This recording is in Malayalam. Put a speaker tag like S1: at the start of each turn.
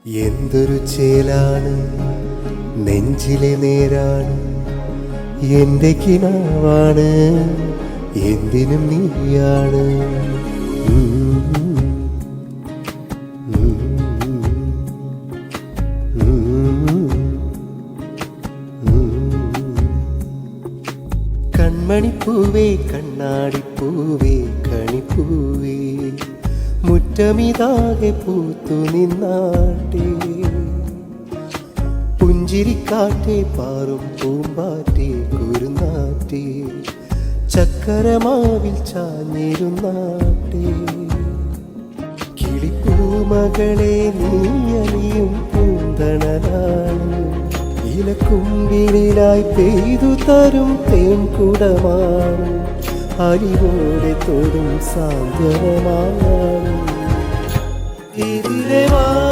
S1: എന്തൊരു ചേലാണ് നെഞ്ചിലെ നേരാണ് എൻ്റെ കിനാവാണ് എന്തിനും നീയാണ്. കൺമണിപ്പൂവേ കണ്ണാടിപ്പൂവേ കണിപ്പൂവേ മുറ്റമിതാകെ പൂത്തു നിന്നാട്ടെ. പുഞ്ചിരിക്കാറ്റെ പാറും പൂമ്പാറ്റെ കുരുന്നാറ്റെ ചക്കരമാവിൽ ചാഞ്ഞിരുന്നാട്ടെ. കിളിപ്പൂമകളെ നീയലിയും പൂന്തണലാണ് ഇലക്കുമ്പിളിലായി പെയ്തു തരും തേൻകുടമാണ് അരിവോടെ തൊടും സാന്ത്വനമാണ്.